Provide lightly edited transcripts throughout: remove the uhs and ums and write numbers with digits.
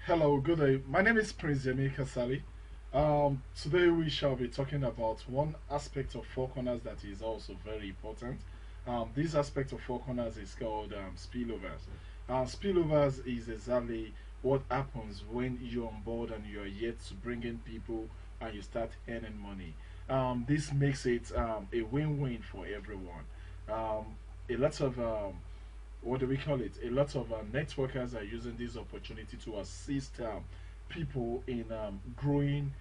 Hello, good day. My name is Prince Yemi KASALI. Today we shall be talking about one aspect of 4 Corners that is also very important. This aspect of 4 Corners is called spillovers. Spillovers is exactly what happens when you're on board and you're yet to bring in people and you start earning money. This makes it a win-win for everyone. A lot of what do we call it? A lot of networkers are using this opportunity to assist people in growing,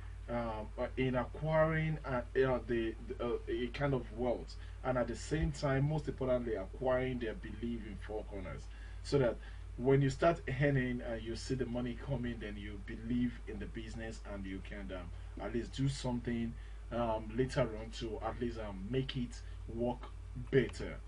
in acquiring a kind of wealth, and at the same time, most importantly, acquiring their belief in 4 Corners, so that when you start earning and you see the money coming, then you believe in the business and you can at least do something later on to at least make it work better.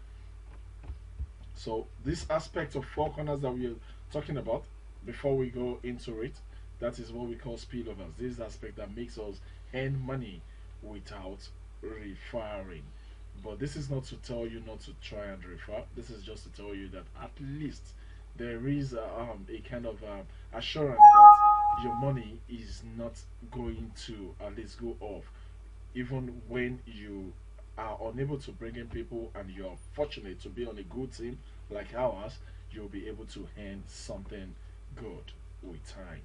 So this aspect of 4 Corners that we are talking about, before we go into it, that is what we call spillovers. This aspect that makes us earn money without referring. But this is not to tell you not to try and refer. This is just to tell you that at least there is a kind of assurance that your money is not going to at least go off, even when you are unable to bring in people and you're fortunate to be on a good team like ours, you'll be able to earn something good with time.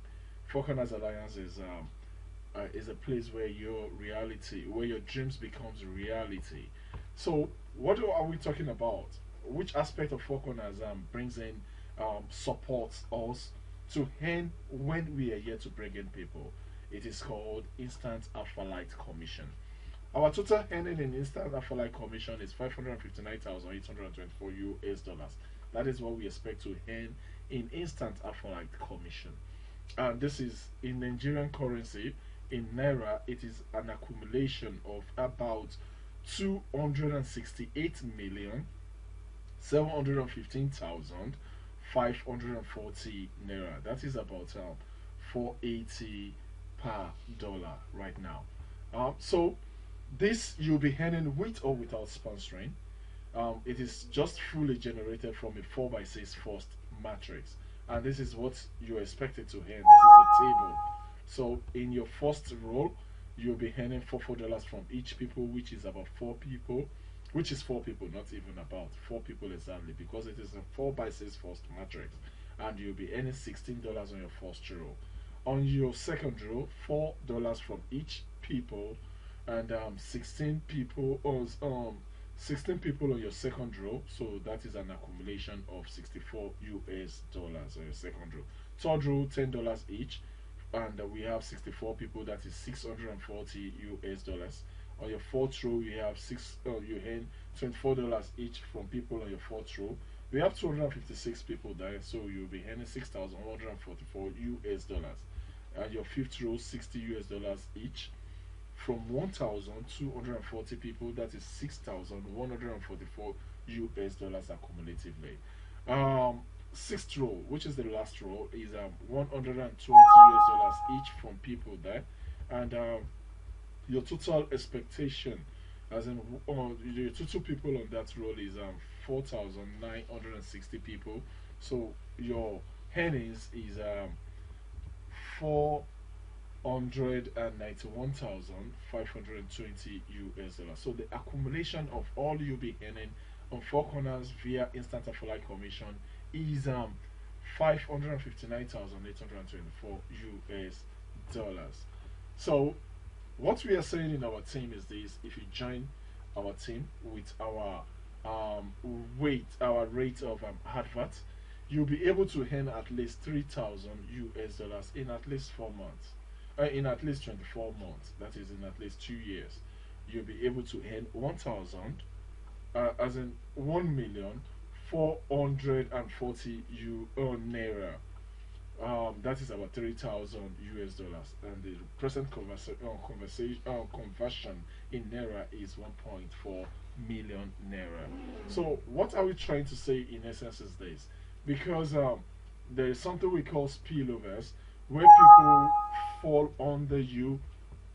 Four Corners Alliance is a place where your reality, where your dreams becomes reality. So, what are we talking about? Which aspect of 4 Corners brings in, supports us to earn when we are here to bring in people? It is called Instant Alpha Commission. Our total earning in instant Afterlife commission is 559,824 US dollars. That is what we expect to earn in instant Afterlife commission. And this is in Nigerian currency. In Naira, it is an accumulation of about 268 million 715,540 Naira. That is about 480 per dollar right now. So this you'll be earning with or without sponsoring. It is just fully generated from a 4 by 6 first matrix, and this is what you're expected to earn. This is a table. So in your first row, you'll be earning $4 from each people, which is about 4 people, which is 4 people, not even about 4 people exactly, because it is a 4 by 6 first matrix, and you'll be earning $16 on your first row. On your second row, $4 from each people, and 16 people on 16 people on your second row, so that is an accumulation of 64 US dollars on your second row. Third row, $10 each, and we have 64 people, that is 640 US dollars. On your fourth row, you have you earn $24 each from people on your fourth row. We have 256 people there, so you'll be earning 6,144 US dollars. And your fifth row, 60 US dollars each from 1,240 people, that is 6,144 US dollars accumulatively. Sixth row, which is the last row, is 120 US dollars each from people there, and your total expectation, as in your total people on that roll, is 4,960 people. So your earnings is 491,520 US dollars. So the accumulation of all you'll be earning on 4 Corners via instant Afterlife commission is 559,824 US dollars. So what we are saying in our team is this: if you join our team with our rate of advert, you'll be able to earn at least 3,000 US dollars in at least 4 months, in at least 24 months, that is in at least 2 years. You'll be able to earn 1,000, as in 1,440 naira. That is about 3,000 US dollars, and the present conversion in naira is 1.4 million naira. So, what are we trying to say in essence is this: because there is something we call spillovers, where people fall under you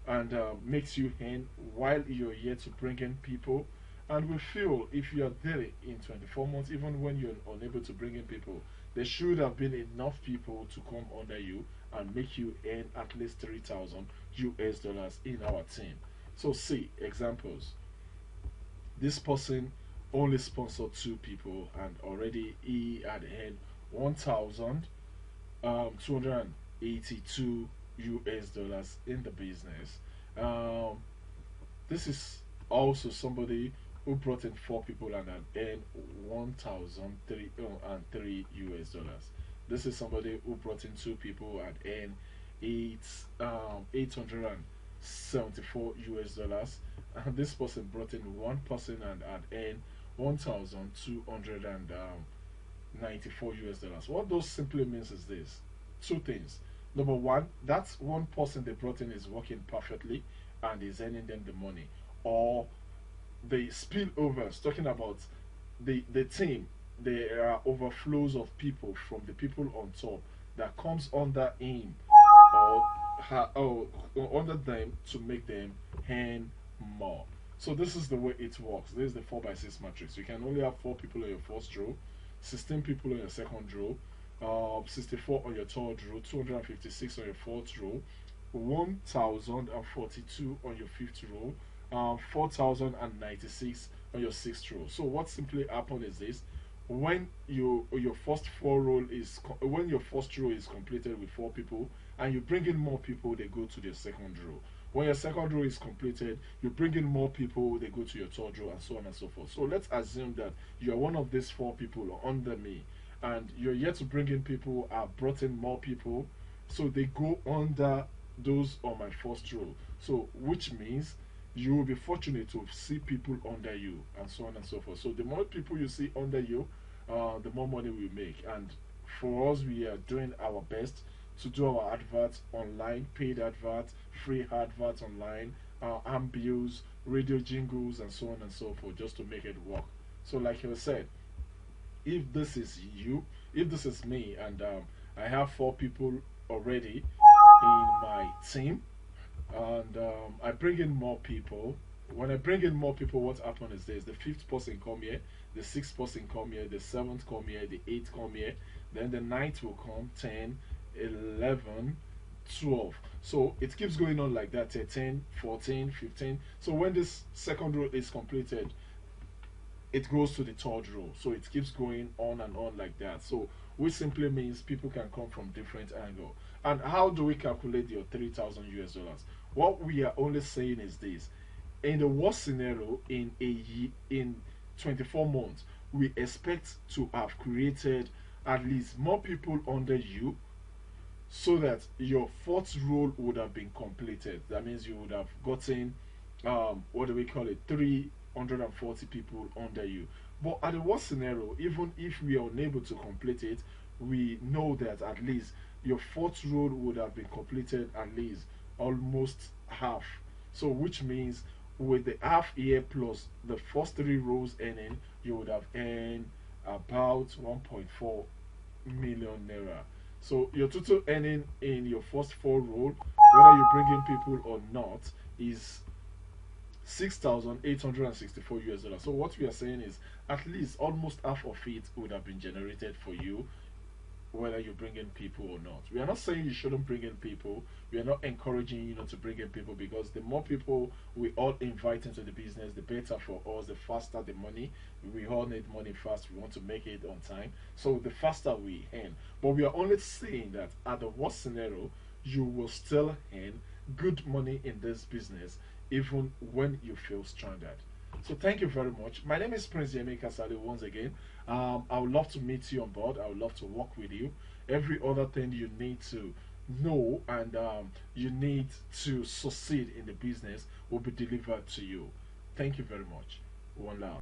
and makes you earn while you're here to bring in people. And we feel if you are there in 24 months, even when you're unable to bring in people, there should have been enough people to come under you and make you earn at least 3,000 US dollars in our team. So, see examples. This person only sponsored two people, and already he had earned 1,282 US dollars in the business. Um, this is also somebody who brought in four people and had earned 1,003 US dollars. This is somebody who brought in two people and earned 874 US dollars. And this person brought in one person and had earned 1,294 US dollars. What those simply means is this: two things. Number one, that's one person they brought in is working perfectly and is earning them the money. Or the spillovers, talking about the team, there are overflows of people from the people on top that comes under him or or under them to make them earn more. So this is the way it works. This is the 4 by 6 matrix. You can only have 4 people on your first row, 16 people on your second row, 64 on your third row, 256 on your fourth row, 1,042 on your fifth row, 4,096 on your sixth row. So what simply happened is this: when your first when your first row is completed with 4 people, and you bring in more people, they go to the second row. When your second row is completed, you bring in more people, they go to your third row, and so on and so forth. So let's assume that you are one of these 4 people under me, and you're yet to bring in people. I've brought in more people, so they go under those on my first row. So which means you will be fortunate to see people under you, and so on and so forth. So the more people you see under you, the more money we make. And for us, we are doing our best to do our adverts online, paid adverts, free adverts online, ambios, radio jingles, and so on and so forth, just to make it work. So like I said, if this is you, if this is me, and I have 4 people already in my team, and I bring in more people. When I bring in more people, what happens is this: the fifth person come here, the sixth person come here, the seventh come here, the eighth come here, then the ninth will come, 10, 11, 12. So it keeps going on like that: 13, 14, 15. So when this second row is completed, it goes to the third row. So it keeps going on like that. So which simply means people can come from different angles. And how do we calculate your 3,000 US dollars? What we are only saying is this: in the worst scenario, in 24 months, we expect to have created at least more people under you, so that your fourth role would have been completed. That means you would have gotten what do we call it, 340 people under you. But at the worst scenario, even if we are unable to complete it, we know that at least your fourth role would have been completed at least almost half. So which means with the half year plus the first 3 rows earning, you would have earned about 1.4 million naira. So your total earning in your first 4 row, whether you bring in people or not, is 6,864 US dollars. So what we are saying is at least almost half of it would have been generated for you, whether you bring in people or not. We are not saying you shouldn't bring in people. We are not encouraging you not to bring in people, because the more people we all invite into the business, the better for us, the faster the money. We all need money fast. We want to make it on time. So the faster we earn. But we are only saying that at the worst scenario, you will still earn good money in this business even when you feel stranded. So thank you very much. My name is Prince Yemi KASALI once again. I would love to meet you on board. I would love to work with you. Every other thing you need to know and you need to succeed in the business will be delivered to you. Thank you very much. One love.